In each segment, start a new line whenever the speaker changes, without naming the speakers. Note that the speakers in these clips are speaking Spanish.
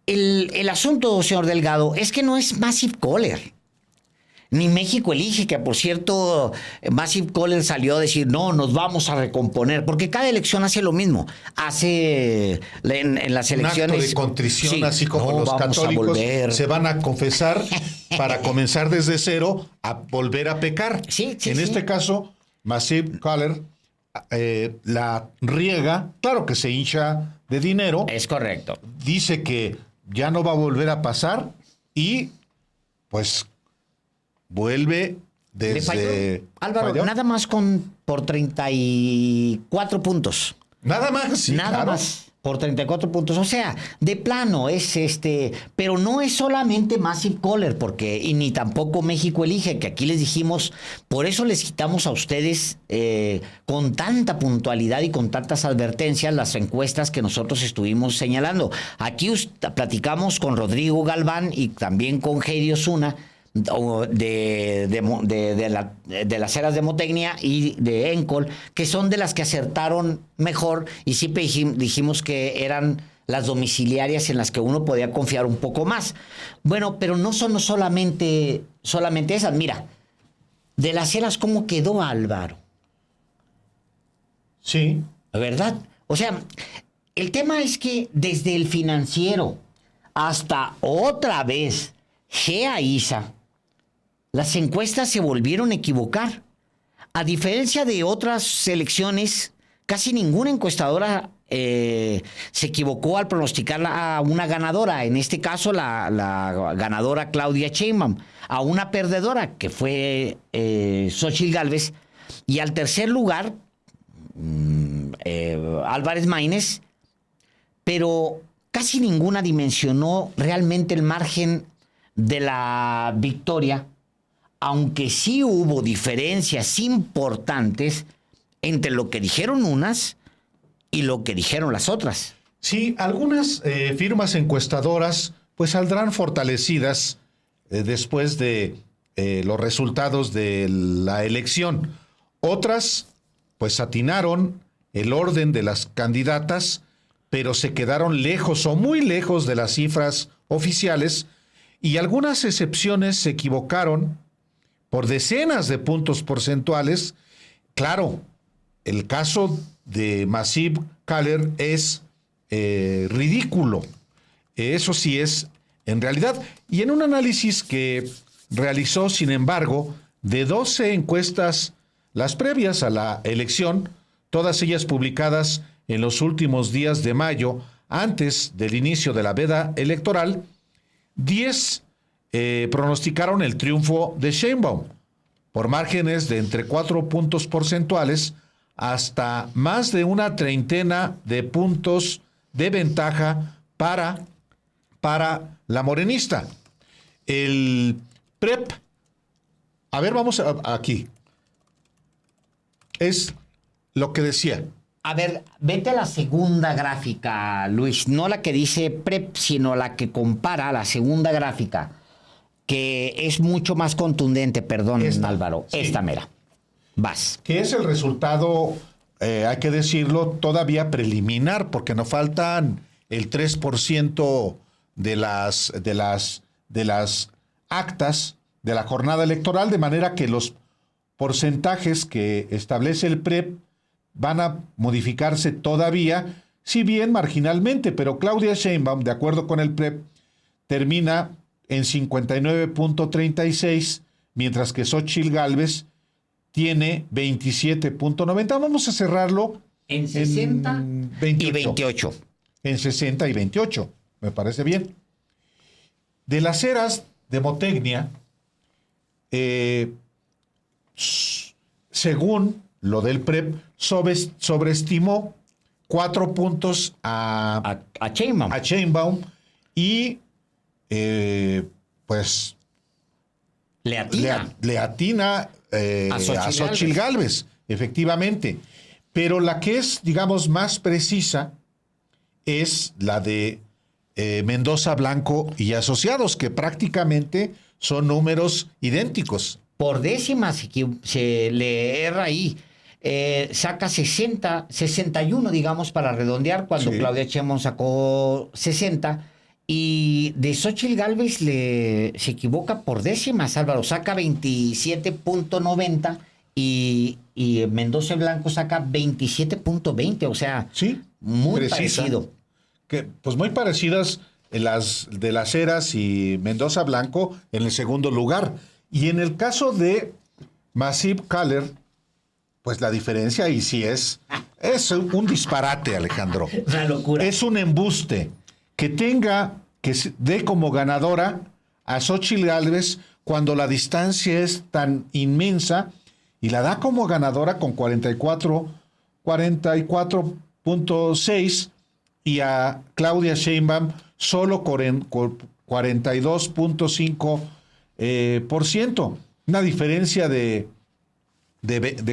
el asunto, señor Delgado, es que no es Massive Caller. Ni México elige, que por cierto, Massive Caller salió a decir, no, nos vamos a recomponer, porque cada elección hace lo mismo. Hace en las elecciones...
Un acto de contrición,
sí,
así como
no,
los católicos se van a confesar para comenzar desde cero a volver a pecar.
Sí, sí,
en este caso, Massive Caller la riega, claro que se hincha de dinero.
Es correcto.
Dice que ya no va a volver a pasar y pues... vuelve desde...
Álvaro,
¿falló?
nada más por 34 puntos.
Nada más, sí,
Nada
claro.
más por 34 puntos. O sea, de plano es pero no es solamente Massive Caller, porque, y ni tampoco México elige, que aquí les dijimos, por eso les quitamos a ustedes con tanta puntualidad y con tantas advertencias las encuestas que nosotros estuvimos señalando. Aquí platicamos con Rodrigo Galván y también con Heidi Osuna, de las eras de Motecnia y de Encol, que son de las que acertaron mejor, y siempre dijimos que eran las domiciliarias en las que uno podía confiar un poco más. Bueno, pero no son solamente esas. Mira, de las eras, ¿cómo quedó, Álvaro?
Sí.
¿Verdad? O sea, el tema es que desde el Financiero hasta otra vez GEA-ISA, las encuestas se volvieron a equivocar. A diferencia de otras elecciones, casi ninguna encuestadora se equivocó al pronosticar a una ganadora. En este caso, la ganadora Claudia Sheinbaum, a una perdedora, que fue Xóchitl Gálvez, y al tercer lugar, Álvarez Maínez, pero casi ninguna dimensionó realmente el margen de la victoria, aunque sí hubo diferencias importantes entre lo que dijeron unas y lo que dijeron las otras.
Sí, algunas firmas encuestadoras pues saldrán fortalecidas después de los resultados de la elección. Otras pues atinaron el orden de las candidatas, pero se quedaron lejos o muy lejos de las cifras oficiales, y algunas excepciones se equivocaron por decenas de puntos porcentuales. Claro, el caso de Massive Caller es ridículo. Eso sí es en realidad. Y en un análisis que realizó, sin embargo, de 12 encuestas, las previas a la elección, todas ellas publicadas en los últimos días de mayo, antes del inicio de la veda electoral, 10 pronosticaron el triunfo de Sheinbaum por márgenes de entre 4 puntos porcentuales hasta más de una treintena de puntos de ventaja para la morenista. El PREP, a ver, vamos aquí. Es lo que decía.
A ver, vete a la segunda gráfica, Luis. No la que dice PREP, sino la que compara, la segunda gráfica, que es mucho más contundente, perdón, Álvaro. Sí. Esta mera. Vas.
Que es el resultado, hay que decirlo, todavía preliminar, porque nos faltan el 3% de las actas de la jornada electoral, de manera que los porcentajes que establece el PREP van a modificarse todavía, si bien marginalmente, pero Claudia Sheinbaum, de acuerdo con el PREP, termina en 59.36, mientras que Xóchitl Gálvez tiene 27.90. Vamos a cerrarlo
en 60 y 28.
En 60 y 28, me parece bien. De las eras de Motecnia, según lo del PREP, sobreestimó 4 puntos a Sheinbaum y pues le atina a Xóchitl Gálvez, efectivamente. Pero la que es, digamos, más precisa es la de Mendoza Blanco y asociados, que prácticamente son números idénticos.
Por décimas se le erra ahí. Saca 61, digamos, para redondear, cuando sí. Claudia Sheinbaum sacó 60, Y de Xóchitl Gálvez se equivoca por décimas, Álvaro. Saca 27.90 y Mendoza Blanco saca 27.20. O sea,
Sí,
muy
precisa.
parecido.
Pues muy parecidas las de Las Heras y Mendoza Blanco en el segundo lugar. Y en el caso de Massive Caller, pues la diferencia ahí sí es un disparate, Alejandro.
Una locura.
Es un embuste que dé como ganadora a Xóchitl Gálvez cuando la distancia es tan inmensa y la da como ganadora con 44.6 y a Claudia Sheinbaum solo con 42.5%. Una diferencia de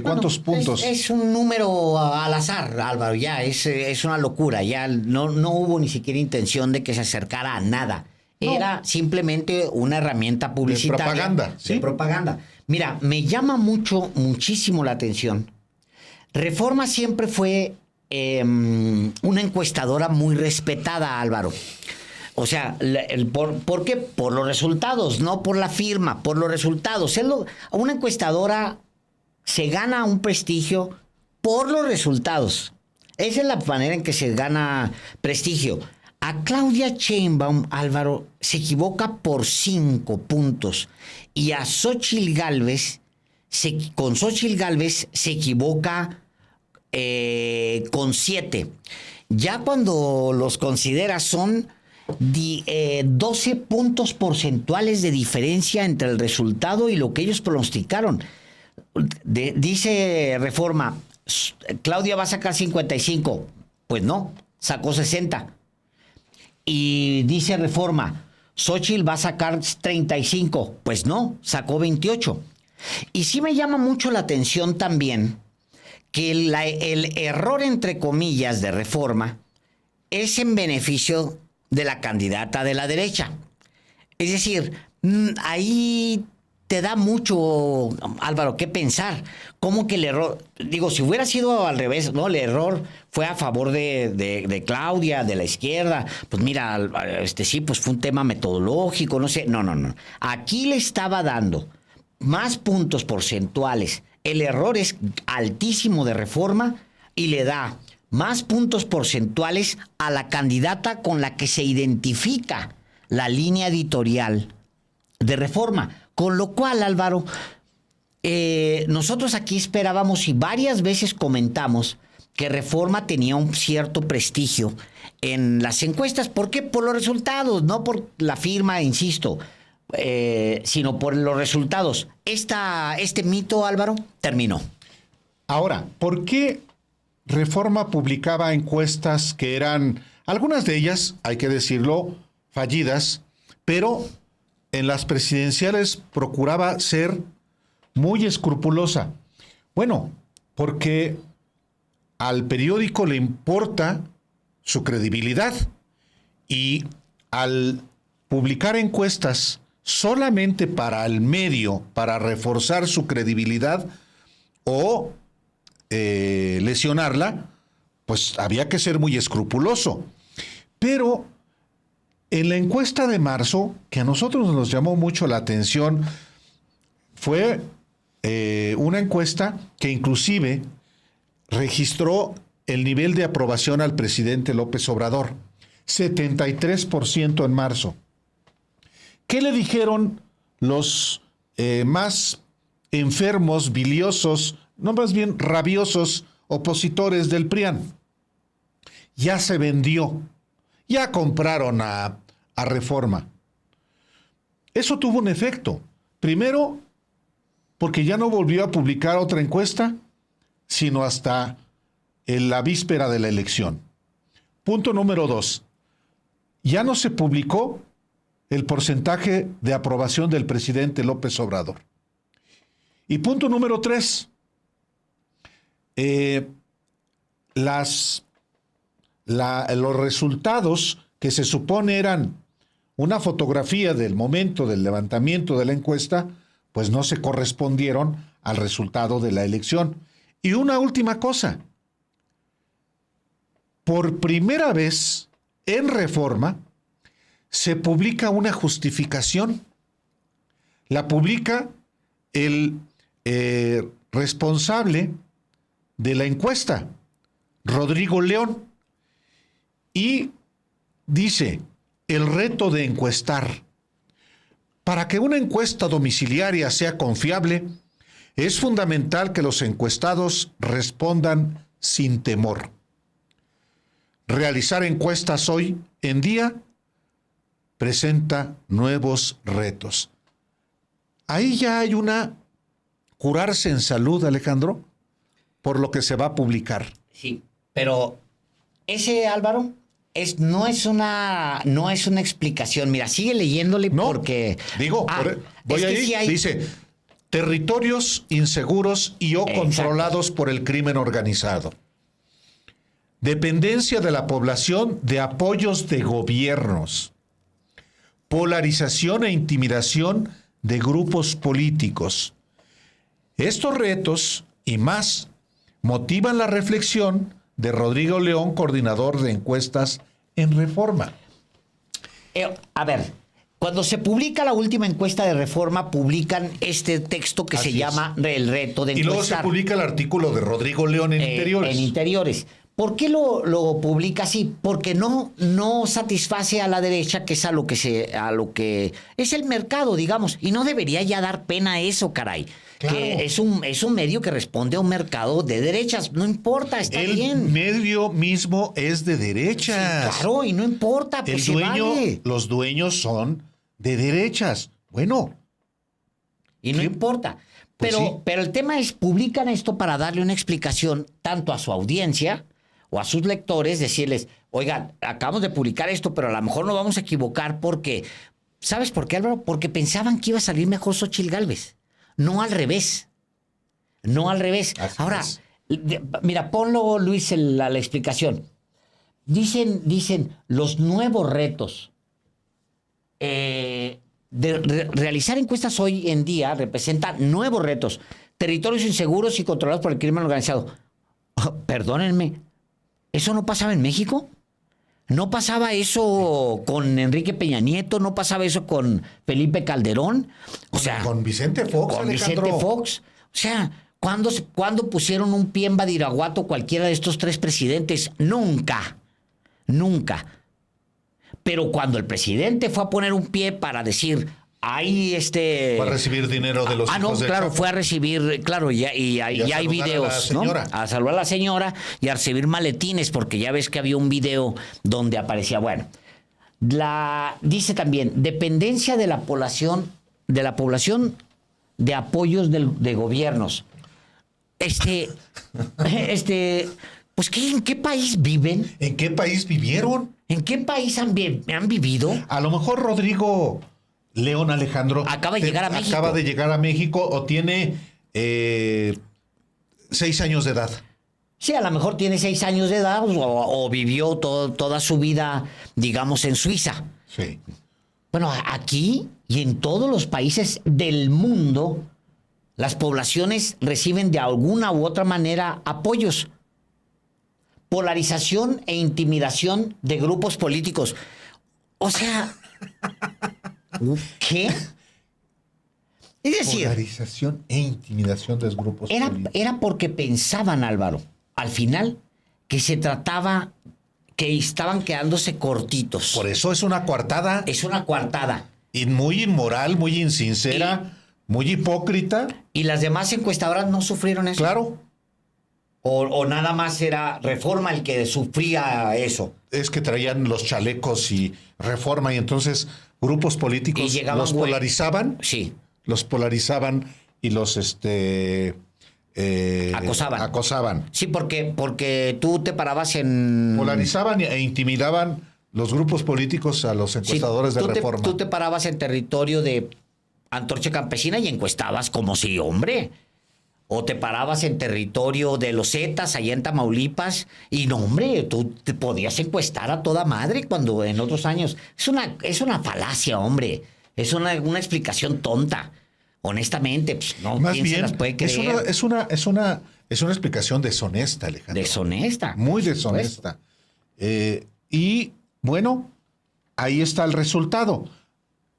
cuántos puntos.
Es un número al azar, Álvaro, ya, es una locura, ya no hubo ni siquiera intención de que se acercara a nada. Era simplemente una herramienta publicitaria.
De propaganda, ¿sí?
De propaganda. Mira, me llama muchísimo la atención. Reforma siempre fue una encuestadora muy respetada, Álvaro. O sea, ¿por qué? Por los resultados, no por la firma, por los resultados. Una encuestadora se gana un prestigio por los resultados. Esa es la manera en que se gana prestigio. A Claudia Sheinbaum, Álvaro, se equivoca por 5 puntos. Y a Xóchitl Gálvez, con Xóchitl Gálvez se equivoca con 7. Ya cuando los consideras son 12 puntos porcentuales de diferencia entre el resultado y lo que ellos pronosticaron. Dice Reforma, Claudia va a sacar 55. Pues no, sacó 60. Y dice Reforma, Xóchitl va a sacar 35. Pues no, sacó 28. Y sí me llama mucho la atención también que el error, entre comillas, de Reforma es en beneficio de la candidata de la derecha. Es decir, ahí te da mucho, Álvaro, qué pensar. ¿Cómo que el error? Digo, si hubiera sido al revés, ¿no? El error fue a favor de Claudia, de la izquierda. Pues mira, sí, pues fue un tema metodológico, no sé. No. Aquí le estaba dando más puntos porcentuales. El error es altísimo de Reforma y le da más puntos porcentuales a la candidata con la que se identifica la línea editorial de Reforma. Con lo cual, Álvaro, nosotros aquí esperábamos y varias veces comentamos que Reforma tenía un cierto prestigio en las encuestas. ¿Por qué? Por los resultados, no por la firma, insisto, sino por los resultados. Este mito, Álvaro, terminó.
Ahora, ¿por qué Reforma publicaba encuestas que eran, algunas de ellas, hay que decirlo, fallidas, pero en las presidenciales procuraba ser muy escrupulosa? Bueno, porque al periódico le importa su credibilidad y al publicar encuestas solamente para el medio, para reforzar su credibilidad o lesionarla, pues había que ser muy escrupuloso. Pero en la encuesta de marzo, que a nosotros nos llamó mucho la atención, fue una encuesta que inclusive registró el nivel de aprobación al presidente López Obrador, 73% en marzo. ¿Qué le dijeron los más enfermos, biliosos, no, más bien rabiosos opositores del PRIAN? Ya se vendió, ya compraron a Reforma. Eso tuvo un efecto. Primero, porque ya no volvió a publicar otra encuesta, sino hasta en la víspera de la elección. Punto número 2. Ya no se publicó el porcentaje de aprobación del presidente López Obrador. Y punto número 3. Los resultados que se supone eran una fotografía del momento del levantamiento de la encuesta, pues no se correspondieron al resultado de la elección. Y una última cosa. Por primera vez en Reforma se publica una justificación. La publica el responsable de la encuesta, Rodrigo León, y dice: el reto de encuestar. Para que una encuesta domiciliaria sea confiable, es fundamental que los encuestados respondan sin temor. Realizar encuestas hoy en día presenta nuevos retos. Ahí ya hay una curarse en salud, Alejandro, por lo que se va a publicar.
Sí, pero ese, Álvaro, no es una explicación. Mira, sigue leyéndole
No,
porque...
voy ahí,
sí hay...
dice, territorios inseguros y o
Exacto.
controlados por el crimen organizado. Dependencia de la población de apoyos de gobiernos. Polarización e intimidación de grupos políticos. Estos retos y más motivan la reflexión de Rodrigo León, coordinador de encuestas en Reforma.
A ver, cuando se publica la última encuesta de Reforma, publican este texto que
Así
se llama El reto de
Y luego se
encuestar.
publica el artículo de Rodrigo León en Interiores.
En Interiores. ¿Por qué lo publica así? Porque no satisface a la derecha, que es a lo que es el mercado, digamos, y no debería ya dar pena eso, caray.
Claro.
Que es un medio que responde a un mercado de derechas, no importa, está
El
bien.
medio mismo es de derechas.
Sí, claro, y no importa, pues se vale.
Los dueños son de derechas. Bueno,
Y no
¿qué?
importa.
Pues
Pero,
sí.
pero el tema es, publican esto para darle una explicación tanto a su audiencia o a sus lectores, decirles, oigan, acabamos de publicar esto, pero a lo mejor nos vamos a equivocar porque, ¿sabes por qué, Álvaro? Porque pensaban que iba a salir mejor Xóchitl Gálvez. No al revés. No al revés.
Así
Ahora,
es.
mira, ponlo, Luis, la explicación. Dicen los nuevos retos. Realizar encuestas hoy en día representa nuevos retos. Territorios inseguros y controlados por el crimen organizado. Perdónenme, ¿eso no pasaba en México? ¿No pasaba eso con Enrique Peña Nieto? ¿No pasaba eso con Felipe Calderón? O sea,
con Vicente Fox,
con
Alejandro.
Vicente Fox. O sea, ¿cuándo pusieron un pie en Badiraguato cualquiera de estos tres presidentes? Nunca. Nunca. Pero cuando el presidente fue a poner un pie para decir, ahí
Va a recibir dinero de los hijos del
claro,
Chapo.
fue a recibir, claro, y hay
saludar a
videos,
la
¿no?
señora.
A saludar a la señora y a recibir maletines, porque ya ves que había un video donde aparecía, bueno, dice también, dependencia de la población de apoyos de gobiernos. Pues, ¿en qué país viven?
¿En qué país vivieron?
¿En qué país han vivido?
A lo mejor Rodrigo León, Alejandro
Acaba de llegar a México.
Acaba de llegar a México o tiene 6 años de edad.
Sí, a lo mejor tiene 6 años de edad o vivió toda su vida, digamos, en Suiza.
Sí.
Bueno, aquí y en todos los países del mundo, las poblaciones reciben de alguna u otra manera apoyos. Polarización e intimidación de grupos políticos. O sea, ¿qué? Es decir,
Polarización e intimidación de los grupos políticos.
era porque pensaban, Álvaro, al final, que se trataba, que estaban quedándose cortitos.
Por eso es una coartada.
Es una coartada.
Y muy inmoral, muy insincera, muy hipócrita.
Y las demás encuestadoras no sufrieron eso.
Claro.
O nada más era Reforma el que sufría eso.
Es que traían los chalecos y Reforma y entonces grupos políticos
Y llegaban,
los
güey.
polarizaban.
Sí.
Los polarizaban y los acosaban.
Sí, porque tú te parabas en...
Polarizaban e intimidaban los grupos políticos a los
Sí,
encuestadores de Reforma.
Tú te parabas en territorio de Antorcha Campesina y encuestabas como si, hombre. O te parabas en territorio de los Zetas, allá en Tamaulipas, y no, hombre, tú te podías encuestar a toda madre cuando en otros años. Es una falacia, hombre. Es una explicación tonta. Honestamente, pues, no,
Más
¿quién
bien,
se las puede creer?
es una explicación deshonesta, Alejandro.
Deshonesta.
Muy
por supuesto.
deshonesta. Y bueno, ahí está el resultado.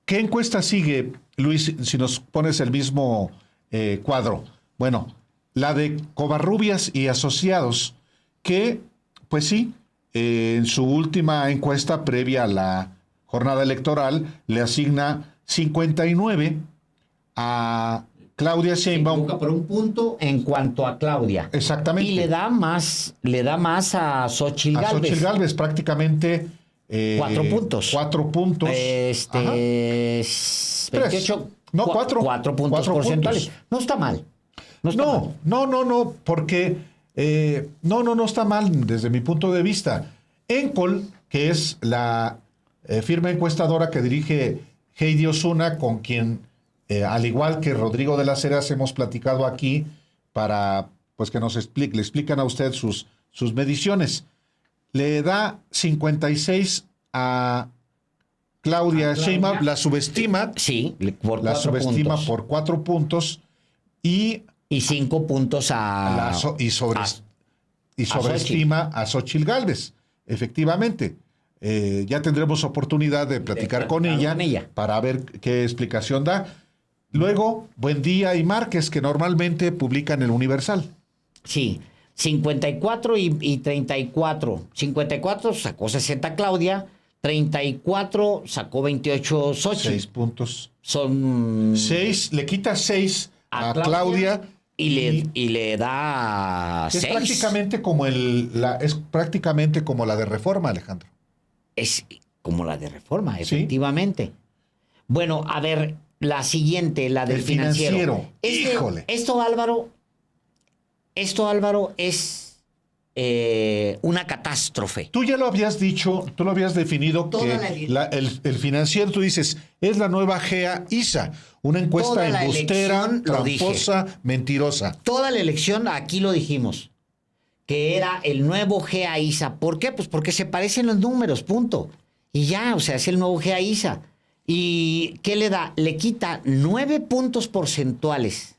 ¿Qué encuesta sigue, Luis, si nos pones el mismo cuadro? Bueno, la de Covarrubias y Asociados, que, pues sí, en su última encuesta previa a la jornada electoral, le asigna 59 a Claudia Sheinbaum.
Por un punto en cuanto a Claudia.
Exactamente.
Y le da más a Xóchitl Gálvez.
A Xóchitl Gálvez prácticamente
4 puntos.
4 puntos.
28.
No, 4.
4 puntos porcentuales. No está mal.
No, porque no está mal desde mi punto de vista. Encol, que es la firma encuestadora que dirige Heidi Osuna, con quien, al igual que Rodrigo de las Heras, hemos platicado aquí para pues que le explican a usted sus mediciones. Le da 56 a Claudia Sheinbaum, la subestima.
Sí, por
la
4
subestima
puntos.
por 4 puntos y
5 puntos
sobreestima a Xóchitl Gálvez. Efectivamente. Ya tendremos oportunidad de platicar con ella para ver qué explicación da. Luego, Buendía y Márquez, que normalmente publican el Universal.
Sí, 54 y 34. 54 sacó 60 Claudia, 34 sacó 28 Xóchitl.
6 puntos.
Son
6, le quita 6 a Claudia
y le da 6.
Es prácticamente como la de Reforma, Alejandro.
Es como la de Reforma, efectivamente. ¿Sí? Bueno, a ver, la siguiente, la del financiero.
Híjole.
Esto, Álvaro, es una catástrofe.
Tú ya lo habías dicho, tú lo habías definido el financiero, tú dices, es la nueva GEA-ISA, una encuesta embustera, tramposa, mentirosa.
Toda la elección, aquí lo dijimos, que era el nuevo GEA-ISA. ¿Por qué? Pues porque se parecen los números, punto. Y ya, o sea, es el nuevo GEA-ISA. ¿Y qué le da? Le quita 9 puntos porcentuales.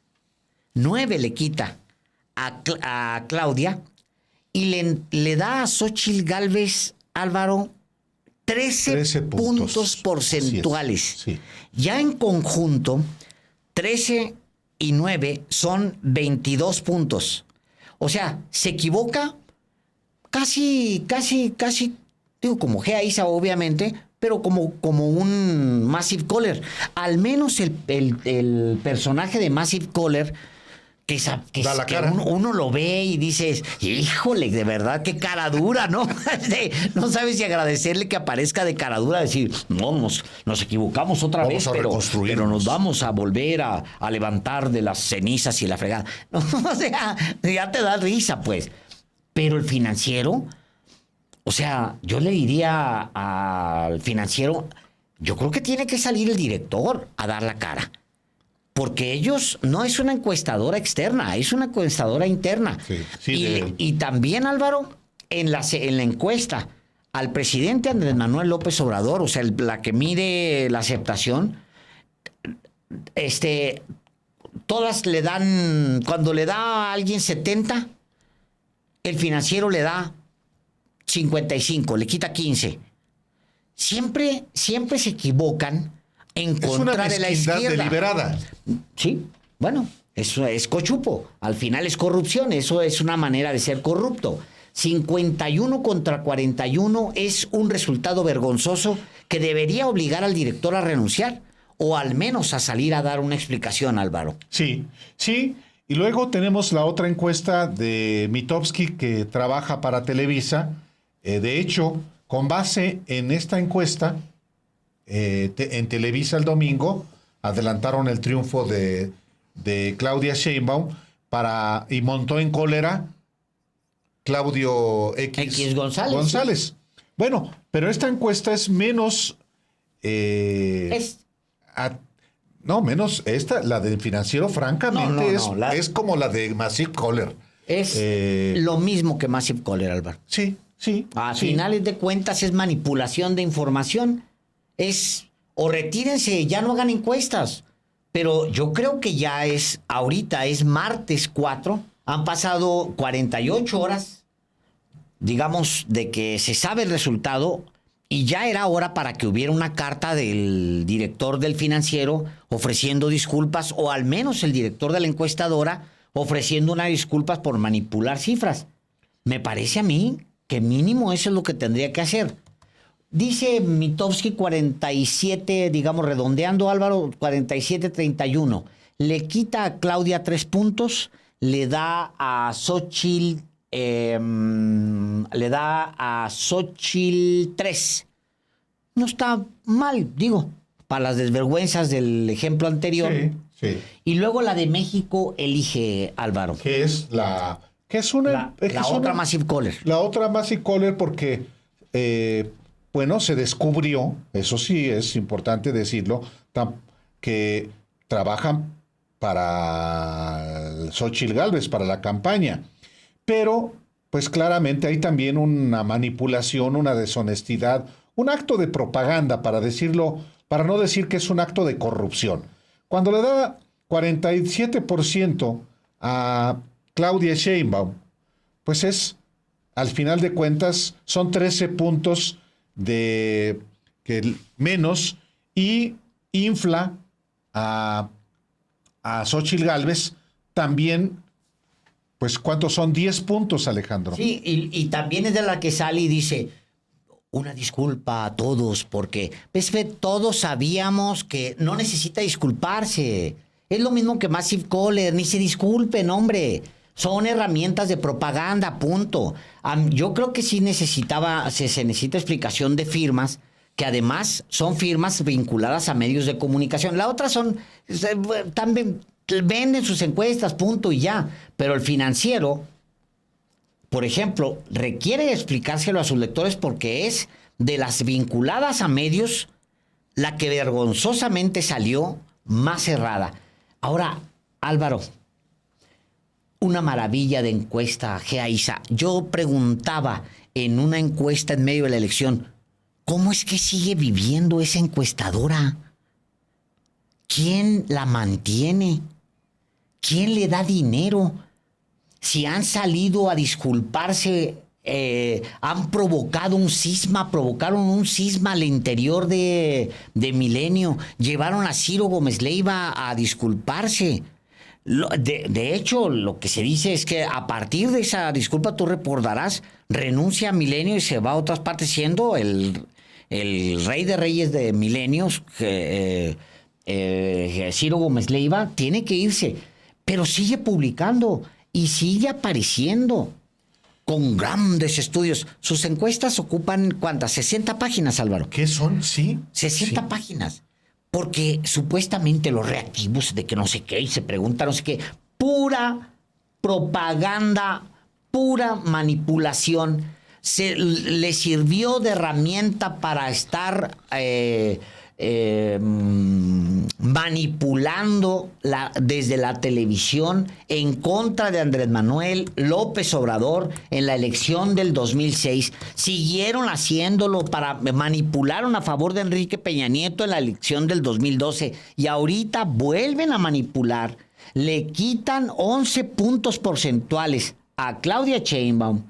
9 le quita a Claudia y le da a Xóchitl Gálvez, Álvaro, 13 puntos porcentuales.
Sí.
Ya en conjunto, 13 y 9 son 22 puntos. O sea, se equivoca casi, digo, como GEA-ISA, obviamente, pero como un Massive Caller. Al menos el personaje de Massive Caller, que uno lo ve y dices, híjole, de verdad, qué cara dura, ¿no? No sabes si agradecerle que aparezca de cara dura, decir, no, nos equivocamos otra vez, pero nos vamos a volver a levantar de las cenizas y la fregada. No, o sea, ya te da risa, pues. Pero el financiero, o sea, yo le diría al financiero, yo creo que tiene que salir el director a dar la cara. Porque ellos no es una encuestadora externa, es una encuestadora interna. Y también, Álvaro, en la encuesta al presidente Andrés Manuel López Obrador, o sea, la que mide la aceptación, todas le dan, cuando le da a alguien 70, el financiero le da 55, le quita 15. Siempre se equivocan en contra de la izquierda.
Deliberada.
Sí, bueno, eso es cochupo. Al final es corrupción, eso es una manera de ser corrupto. 51 contra 41 es un resultado vergonzoso que debería obligar al director a renunciar o al menos a salir a dar una explicación, Álvaro.
Sí. Y luego tenemos la otra encuesta de Mitofsky, que trabaja para Televisa. De hecho, con base en esta encuesta, en Televisa el domingo adelantaron el triunfo de Claudia Sheinbaum y montó en cólera Claudio X González. Bueno, pero esta encuesta es menos menos esta, la del financiero, francamente, es como la de Massive Caller.
Es lo mismo que Massive Caller, Álvaro.
Sí.
A finales de cuentas es manipulación de información. O retírense, ya no hagan encuestas. Pero yo creo que ya ahorita es martes 4, han pasado 48 horas, digamos, de que se sabe el resultado, Y ya era hora para que hubiera una carta del director del financiero ofreciendo disculpas, o al menos el director de la encuestadora ofreciendo unas disculpas por manipular cifras. Me parece a mí que mínimo eso es lo que tendría que hacer. Dice Mitofsky 47, digamos, redondeando, Álvaro, 47-31. Le quita a Claudia 3 puntos, le da a Xochitl, le da a Xochitl 3. No está mal, digo, para las desvergüenzas del ejemplo anterior.
Sí, sí.
Y luego la de México elige, Álvaro.
Que es la... Que es una...
La otra Massive Caller.
La otra Massive Caller porque, bueno, se descubrió, eso sí es importante decirlo, que trabajan para Xochitl Gálvez, para la campaña. Pero, pues claramente hay también una manipulación, una deshonestidad, un acto de propaganda, para decirlo, para no decir que es un acto de corrupción. Cuando le da 47% a Claudia Sheinbaum, pues es, al final de cuentas, son 13 puntos de que menos, y infla a Xochitl Gálvez también, pues ¿cuántos son? 10 puntos, Alejandro.
Sí, y también es de la que sale y dice, una disculpa a todos, porque pues, todos sabíamos que no necesita disculparse. Es lo mismo que Massive Caller, ni se disculpen, hombre. Son herramientas de propaganda, punto. Yo creo que sí se necesita explicación de firmas, que además son firmas vinculadas a medios de comunicación. La otra también venden sus encuestas, punto y ya. Pero el financiero, por ejemplo, requiere explicárselo a sus lectores porque es de las vinculadas a medios la que vergonzosamente salió más cerrada. Ahora, Álvaro, una maravilla de encuesta, Geaisa. Yo preguntaba en una encuesta en medio de la elección, ¿cómo es que sigue viviendo esa encuestadora? ¿Quién la mantiene? ¿Quién le da dinero? Si han salido a disculparse, provocaron un cisma al interior de Milenio, llevaron a Ciro Gómez Leiva a disculparse. De hecho, lo que se dice es que a partir de esa disculpa, tú recordarás, renuncia a Milenio y se va a otras partes, siendo el rey de reyes de Milenios, Ciro Gómez Leiva, tiene que irse, pero sigue publicando y sigue apareciendo con grandes estudios. Sus encuestas ocupan, ¿cuántas? 60 páginas, Álvaro.
¿Qué son? Sí.
60
sí.
páginas. Porque supuestamente los reactivos de que no sé qué, y se pregunta no sé qué, pura propaganda, pura manipulación, le sirvió de herramienta para estar manipulando desde la televisión en contra de Andrés Manuel López Obrador en la elección del 2006. Siguieron haciéndolo manipularon a favor de Enrique Peña Nieto en la elección del 2012 y ahorita vuelven a manipular. Le quitan 11 puntos porcentuales a Claudia Sheinbaum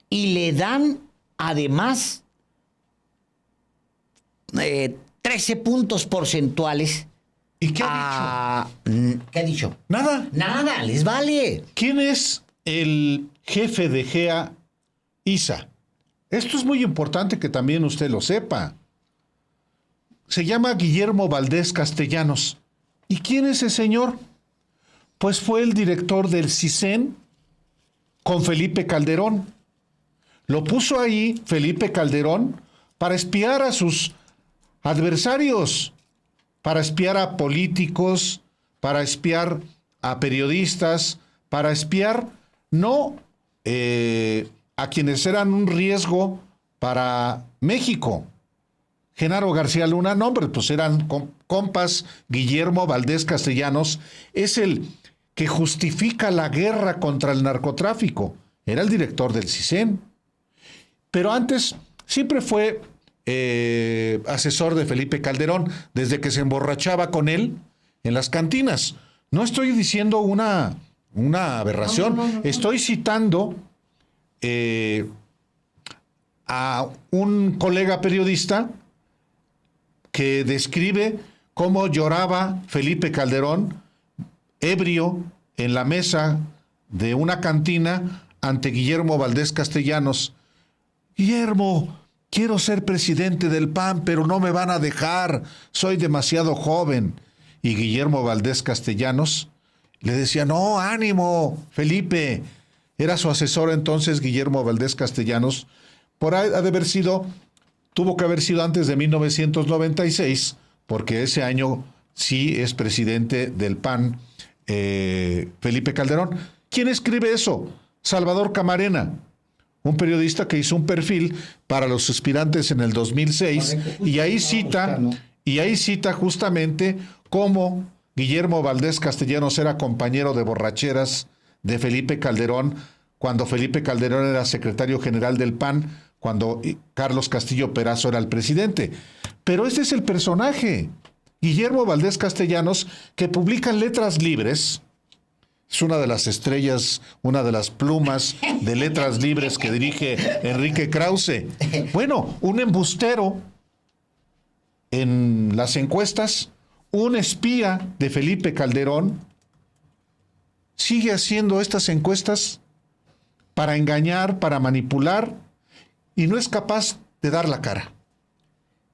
y le dan además 13 puntos porcentuales.
¿Y qué ha
dicho? ¿Qué ha dicho?
Nada.
Nada, les vale.
¿Quién es el jefe de GEA ISA? Esto es muy importante que también usted lo sepa. Se llama Guillermo Valdés Castellanos. ¿Y quién es ese señor? Pues fue el director del CISEN con Felipe Calderón. Lo puso ahí Felipe Calderón para espiar a sus adversarios, para espiar a políticos, para espiar a periodistas, para espiar no a quienes eran un riesgo para México. Genaro García Luna, no, hombre, pues eran compas. Guillermo Valdés Castellanos es el que justifica la guerra contra el narcotráfico. Era el director del CISEN. Pero antes siempre fue asesor de Felipe Calderón, desde que se emborrachaba con él en las cantinas. No estoy diciendo una aberración, no. Estoy citando a un colega periodista que describe cómo lloraba Felipe Calderón, ebrio, en la mesa de una cantina ante Guillermo Valdés Castellanos. Guillermo, quiero ser presidente del PAN, pero no me van a dejar, soy demasiado joven. Y Guillermo Valdés Castellanos le decía, no, ánimo, Felipe. Era su asesor entonces, Guillermo Valdés Castellanos. Por ahí ha de haber sido, tuvo que haber sido antes de 1996, porque ese año sí es presidente del PAN, Felipe Calderón. ¿Quién escribe eso? Salvador Camarena, un periodista que hizo un perfil para los aspirantes en el 2006, y ahí cita justamente cómo Guillermo Valdés Castellanos era compañero de borracheras de Felipe Calderón, cuando Felipe Calderón era secretario general del PAN, cuando Carlos Castillo Perazo era el presidente. Pero este es el personaje, Guillermo Valdés Castellanos, que publica en Letras Libres. Es una de las estrellas, una de las plumas de Letras Libres que dirige Enrique Krause. Bueno, un embustero en las encuestas, un espía de Felipe Calderón, sigue haciendo estas encuestas para engañar, para manipular, y no es capaz de dar la cara.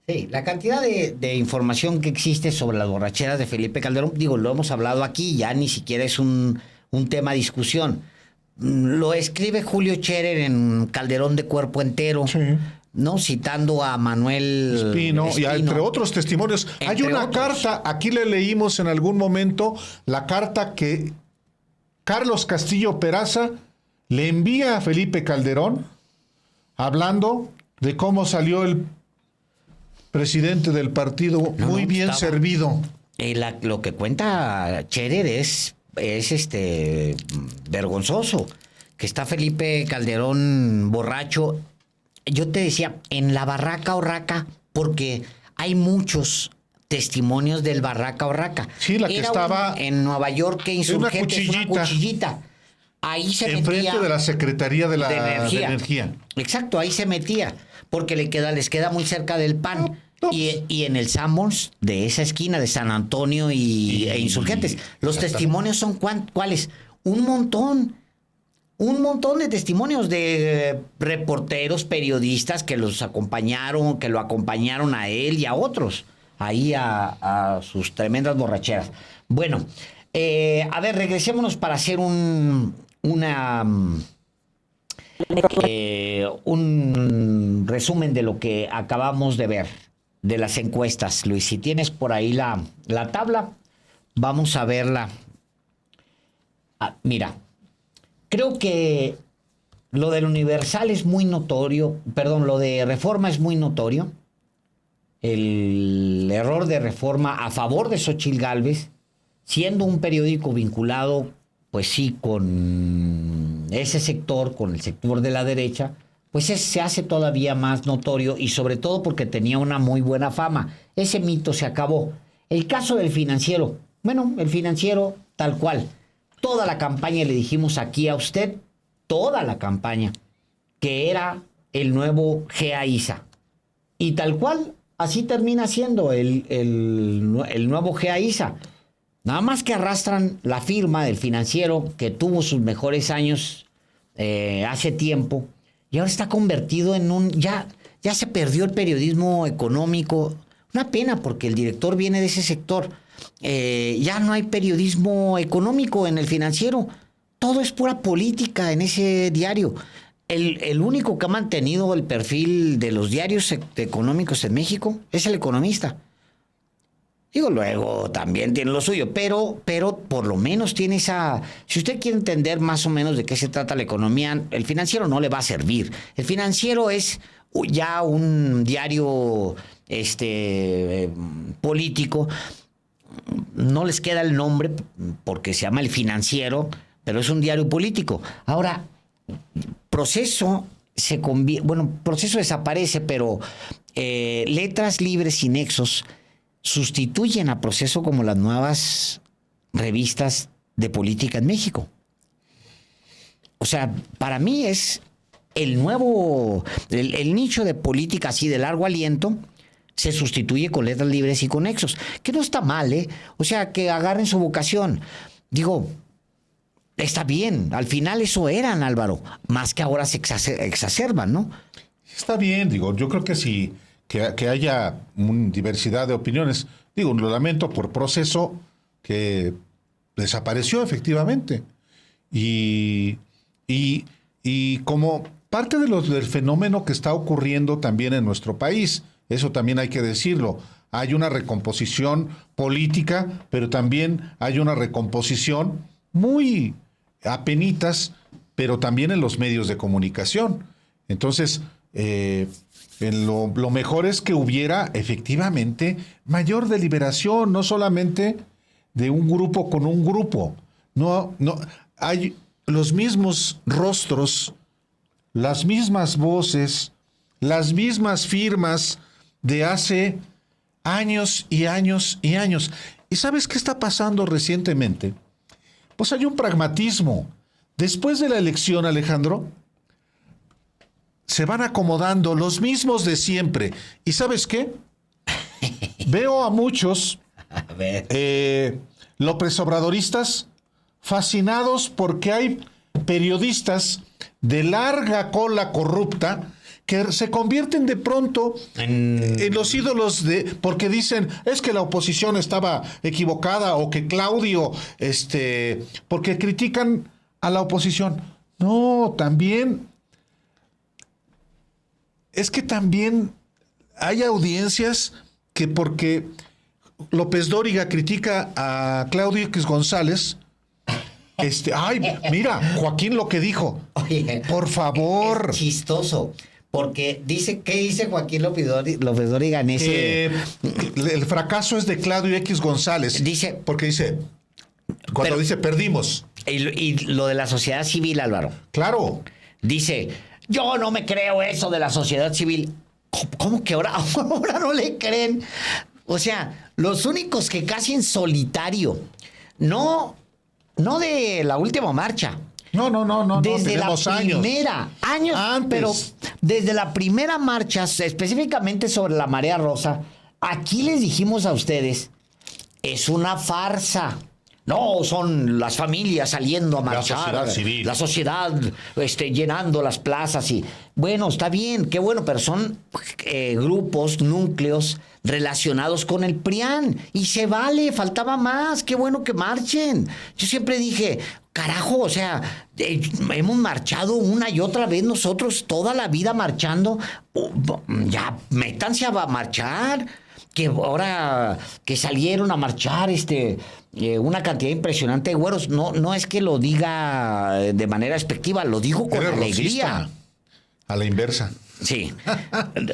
Sí, la cantidad de información que existe sobre las borracheras de Felipe Calderón, digo, lo hemos hablado aquí, ya ni siquiera es un tema de discusión. Lo escribe Julio Scherer en Calderón de Cuerpo Entero, sí, ¿no? Citando a Manuel
Espino. Y entre otros testimonios. Hay una carta, aquí le leímos en algún momento, la carta que Carlos Castillo Peraza le envía a Felipe Calderón, hablando de cómo salió el presidente del partido muy bien servido.
Lo que cuenta Scherer es vergonzoso. Que está Felipe Calderón borracho. Yo te decía, en la Barraca Urraca, porque hay muchos testimonios del Barraca Urraca.
Sí, la que estaba
en Nueva York, que Insurgentes, una cuchillita. Ahí se metía.
Enfrente de la Secretaría de Energía.
Exacto, ahí se metía, porque les queda muy cerca del PAN. Y en el Sanborns, de esa esquina de San Antonio e Insurgentes. Los testimonios son ¿cuáles? Un montón de testimonios de reporteros, periodistas que lo acompañaron a él y a otros, ahí a sus tremendas borracheras. Bueno, a ver, regresémonos para hacer un resumen de lo que acabamos de ver, de las encuestas. Luis, si tienes por ahí la tabla, vamos a verla. Mira, creo que lo del Universal es muy notorio, lo de Reforma es muy notorio. El error de Reforma a favor de Xóchitl Gálvez, siendo un periódico vinculado, pues sí, con ese sector, con el sector de la derecha, pues se hace todavía más notorio, y sobre todo porque tenía una muy buena fama. Ese mito se acabó. El caso del Financiero, bueno, el Financiero tal cual. Toda la campaña le dijimos aquí a usted, toda la campaña, que era el nuevo GEA-ISA. Y tal cual, así termina siendo el nuevo GEA-ISA. Nada más que arrastran la firma del Financiero, que tuvo sus mejores años hace tiempo, y ahora está convertido en ya se perdió el periodismo económico. Una pena, porque el director viene de ese sector. Ya no hay periodismo económico en el Financiero. Todo es pura política en ese diario. El único que ha mantenido el perfil de los diarios económicos en México es El Economista. Digo, luego también tiene lo suyo, pero por lo menos tiene esa... Si usted quiere entender más o menos de qué se trata la economía, el Financiero no le va a servir. El Financiero es ya un diario político. No les queda el nombre porque se llama El Financiero, pero es un diario político. Ahora, Proceso Proceso desaparece, pero Letras Libres y Nexos sustituyen a Proceso como las nuevas revistas de política en México. O sea, para mí es el nicho de política así de largo aliento se sustituye con letras libres y con nexos, que no está mal, ¿eh? O sea, que agarren su vocación. Digo, está bien, al final eso eran, Álvaro, más que ahora se exacerban, ¿no?
Está bien, digo, yo creo que sí, que haya diversidad de opiniones. Digo, lo lamento por Proceso, que desapareció efectivamente. Y como parte del fenómeno que está ocurriendo también en nuestro país, eso también hay que decirlo. Hay una recomposición política, pero también hay una recomposición muy apenitas, pero también en los medios de comunicación. Entonces, lo mejor es que hubiera efectivamente mayor deliberación, no solamente de un grupo con un grupo. No, hay los mismos rostros, las mismas voces, las mismas firmas de hace años y años y años. ¿Y sabes qué está pasando recientemente? Pues hay un pragmatismo. Después de la elección, Alejandro, se van acomodando los mismos de siempre. ¿Y sabes qué? Veo a muchos López Obradoristas fascinados porque hay periodistas de larga cola corrupta que se convierten de pronto en los ídolos porque dicen, es que la oposición estaba equivocada o que Claudio, porque critican a la oposición. No, también, es que también hay audiencias que porque López Dóriga critica a Claudio X González, ay, mira, Joaquín lo que dijo.
Oye,
por favor.
Es chistoso. Porque ¿qué dice Joaquín López Dóriga en ese?
El fracaso es de Claudio X González. Porque dice, perdimos.
Y lo de la sociedad civil, Álvaro.
Claro.
Dice, yo no me creo eso de la sociedad civil. ¿Cómo que ahora no le creen? O sea, los únicos que casi en solitario, no de la última marcha.
No.
Desde la
años.
primera, años antes. Pero desde la primera marcha, específicamente sobre la marea rosa, aquí les dijimos a ustedes, es una farsa. No, son las familias saliendo a marchar.
La sociedad civil.
La sociedad llenando las plazas. Y bueno, está bien, qué bueno, pero son grupos, núcleos relacionados con el PRIAN. Y se vale, faltaba más. Qué bueno que marchen. Yo siempre dije, carajo, o sea, hemos marchado una y otra vez nosotros toda la vida marchando. Ya, métanse a marchar. Que ahora que salieron a marchar una cantidad impresionante de güeros, no es que lo diga de manera despectiva, lo digo con alegría.
Rosista, a la inversa.
Sí.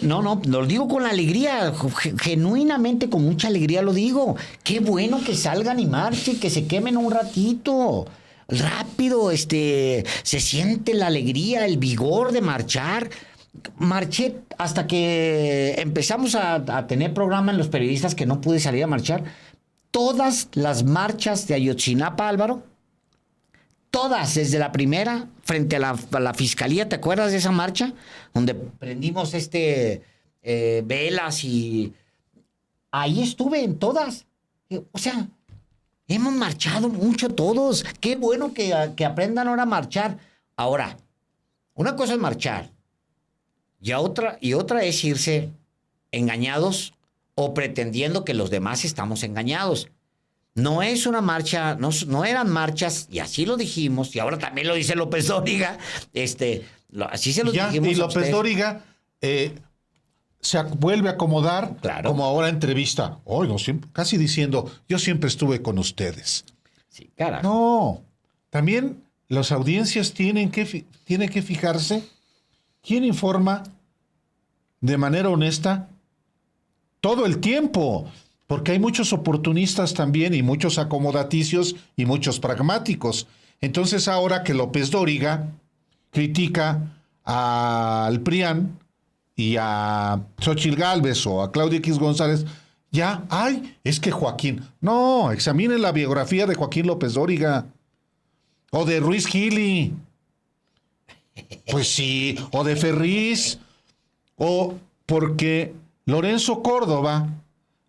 No, lo digo con alegría, genuinamente, con mucha alegría lo digo. Qué bueno que salgan y marchen, que se quemen un ratito. Rápido, se siente la alegría, el vigor de marchar. Marché hasta que empezamos a tener programa en Los Periodistas, que no pude salir a marchar. Todas las marchas de Ayotzinapa, Álvaro, todas, desde la primera, frente a la fiscalía, ¿te acuerdas de esa marcha? Donde prendimos velas y ahí estuve en todas. O sea, hemos marchado mucho todos. Qué bueno que aprendan ahora a marchar. Ahora, una cosa es marchar. Y otra es irse engañados o pretendiendo que los demás estamos engañados. No es una marcha, no eran marchas, y así lo dijimos, y ahora también lo dice López Dóriga, así se lo dijimos.
Y López Dóriga se vuelve a acomodar,
claro,
como ahora entrevista, casi diciendo, yo siempre estuve con ustedes.
Sí, carajo.
No, también las audiencias tienen que fijarse quién informa de manera honesta todo el tiempo, porque hay muchos oportunistas también y muchos acomodaticios y muchos pragmáticos. Entonces ahora que López Dóriga critica al PRIAN y a Xóchitl Gálvez o a Claudio X González, es que Joaquín. No, examinen la biografía de Joaquín López Dóriga o de Ruiz Gili. Pues sí, o de Ferriz, o porque Lorenzo Córdoba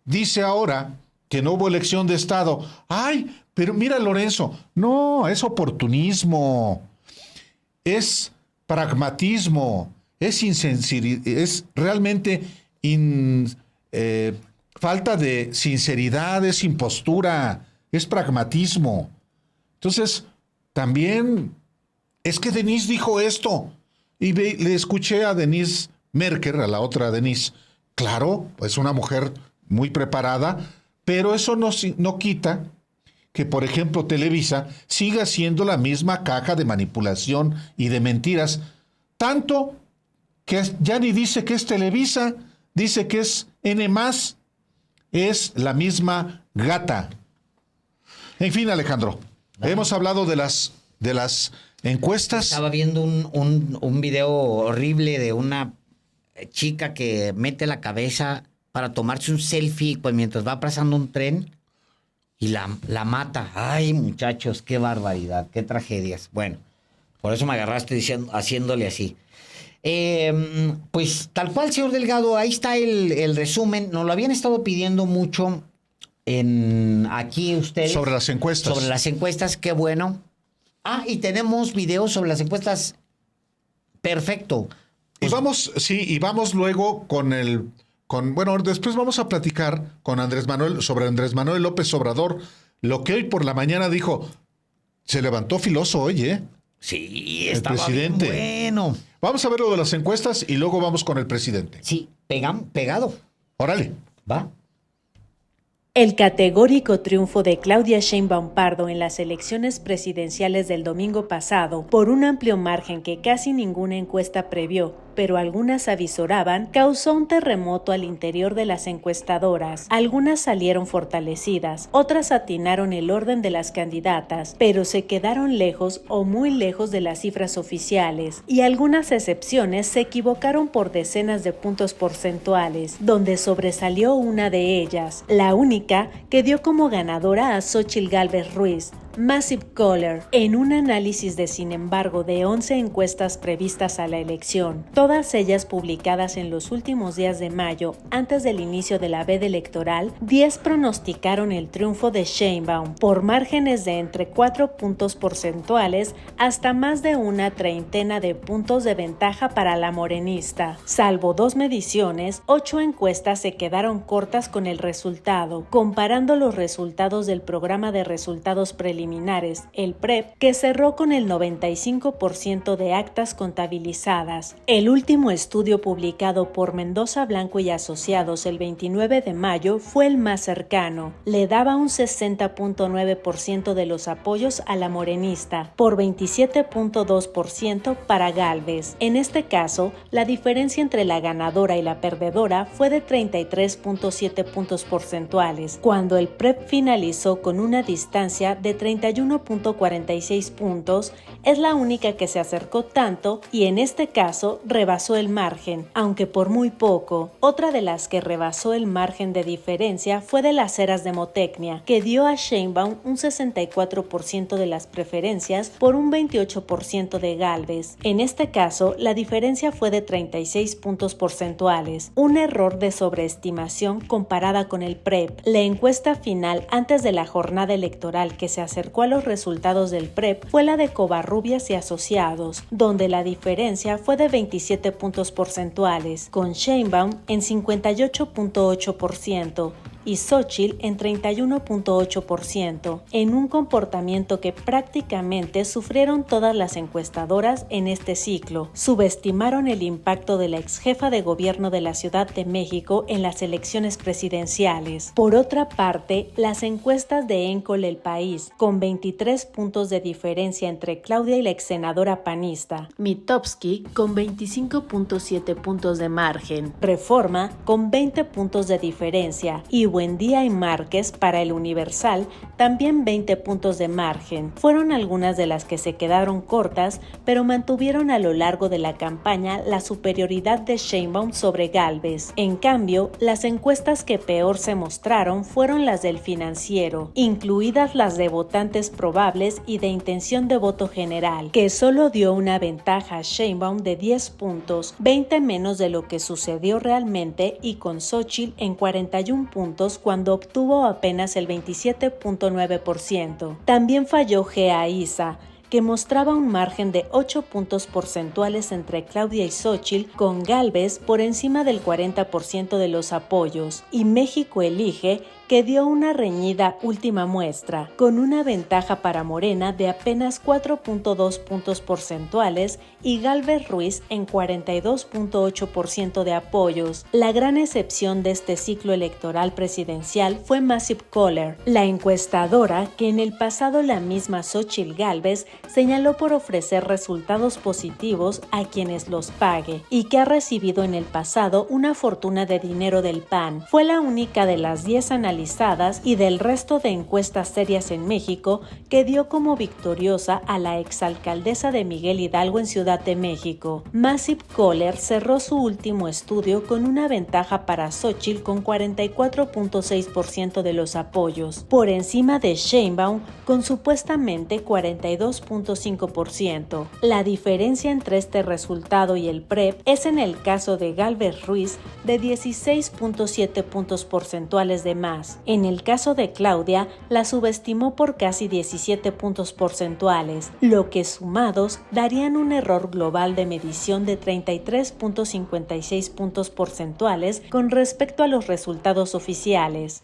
dice ahora que no hubo elección de Estado. Ay, pero mira, Lorenzo, no, es oportunismo, es pragmatismo, es insensibilidad, es realmente falta de sinceridad, es impostura, es pragmatismo. Entonces, también es que Denise dijo esto. Y le escuché a Denise Merker, a la otra Denise. Claro, es una mujer muy preparada, pero eso no quita que, por ejemplo, Televisa siga siendo la misma caja de manipulación y de mentiras. Tanto que ya ni dice que es Televisa, dice que es N+, es la misma gata. En fin, Alejandro, hemos hablado de las encuestas.
Estaba viendo un video horrible de una chica que mete la cabeza para tomarse un selfie pues, mientras va pasando un tren y la mata. Ay, muchachos, qué barbaridad, qué tragedias. Bueno, por eso me agarraste haciéndole así. Pues tal cual, señor Delgado, ahí está el resumen. Nos lo habían estado pidiendo mucho aquí ustedes.
Sobre las encuestas.
Sobre las encuestas, qué bueno. Y tenemos videos sobre las encuestas. Perfecto.
Pues, y vamos luego bueno, después vamos a platicar con Andrés Manuel López Obrador, lo que hoy por la mañana dijo. Se levantó filoso hoy, ¿eh?
Sí,
el
estaba
presidente.
Bien bueno.
Vamos a ver lo de las encuestas y luego vamos con el presidente.
Sí, pegado.
Órale.
Va.
El categórico triunfo de Claudia Sheinbaum Pardo en las elecciones presidenciales del domingo pasado, por un amplio margen que casi ninguna encuesta previó, pero algunas avisoraban, causó un terremoto al interior de las encuestadoras. Algunas salieron fortalecidas, otras atinaron el orden de las candidatas, pero se quedaron lejos o muy lejos de las cifras oficiales, y algunas excepciones se equivocaron por decenas de puntos porcentuales, donde sobresalió una de ellas, la única que dio como ganadora a Xóchitl Gálvez Ruiz, Massive Caller, en un análisis de, sin embargo, de 11 encuestas previstas a la elección, todas ellas publicadas en los últimos días de mayo, antes del inicio de la veda electoral, 10 pronosticaron el triunfo de Sheinbaum por márgenes de entre 4 puntos porcentuales hasta más de una treintena de puntos de ventaja para la morenista. Salvo 2 mediciones, 8 encuestas se quedaron cortas con el resultado, comparando los resultados del programa de resultados preliminares, el PREP, que cerró con el 95% de actas contabilizadas. El último estudio publicado por Mendoza Blanco y Asociados el 29 de mayo fue el más cercano. Le daba un 60.9% de los apoyos a la morenista, por 27.2% para Gálvez. En este caso, la diferencia entre la ganadora y la perdedora fue de 33.7 puntos porcentuales, cuando el PREP finalizó con una distancia de 31.46 puntos, es la única que se acercó tanto y en este caso rebasó el margen, aunque por muy poco. Otra de las que rebasó el margen de diferencia fue de las Heras Demotecnia, que dio a Sheinbaum un 64% de las preferencias por un 28% de Gálvez. En este caso, la diferencia fue de 36 puntos porcentuales, un error de sobreestimación comparada con el PREP. La encuesta final antes de la jornada electoral que se acercó a los resultados del PREP fue la de Covarrubias y Asociados, donde la diferencia fue de 27 puntos porcentuales, con Sheinbaum en 58.8% y Xóchitl en 31.8%, en un comportamiento que prácticamente sufrieron todas las encuestadoras en este ciclo. Subestimaron el impacto de la exjefa de gobierno de la Ciudad de México en las elecciones presidenciales. Por otra parte, las encuestas de Encol El País, con 23 puntos de diferencia entre Claudia y la exsenadora panista, Mitofsky con 25.7 puntos de margen, Reforma con 20 puntos de diferencia y Buendía y Márquez para El Universal también 20 puntos de margen. Fueron algunas de las que se quedaron cortas, pero mantuvieron a lo largo de la campaña la superioridad de Sheinbaum sobre Gálvez. En cambio, las encuestas que peor se mostraron fueron las del Financiero, incluidas las de votantes probables y de intención de voto general, que solo dio una ventaja a Sheinbaum de 10 puntos, 20 menos de lo que sucedió realmente, y con Xóchitl en 41 puntos cuando obtuvo apenas el 27.9%. También falló GA-ISA, que mostraba un margen de 8 puntos porcentuales entre Claudia y Xóchitl, con Gálvez por encima del 40% de los apoyos, y México Elige, que dio una reñida última muestra, con una ventaja para Morena de apenas 4.2 puntos porcentuales y Gálvez Ruiz en 42.8% de apoyos. La gran excepción de este ciclo electoral presidencial fue Massive Caller, la encuestadora que en el pasado la misma Xóchitl Gálvez señaló por ofrecer resultados positivos a quienes los pague y que ha recibido en el pasado una fortuna de dinero del PAN. Fue la única de las 10 analizadas y del resto de encuestas serias en México que dio como victoriosa a la exalcaldesa de Miguel Hidalgo en Ciudad de México. Massive Caller cerró su último estudio con una ventaja para Xóchitl con 44.6% de los apoyos, por encima de Sheinbaum con supuestamente 42.5%. La diferencia entre este resultado y el PREP es en el caso de Gálvez Ruiz de 16.7 puntos porcentuales de más. En el caso de Claudia, la subestimó por casi 17 puntos porcentuales, lo que sumados darían un error global de medición de 33.56 puntos porcentuales con respecto a los resultados oficiales.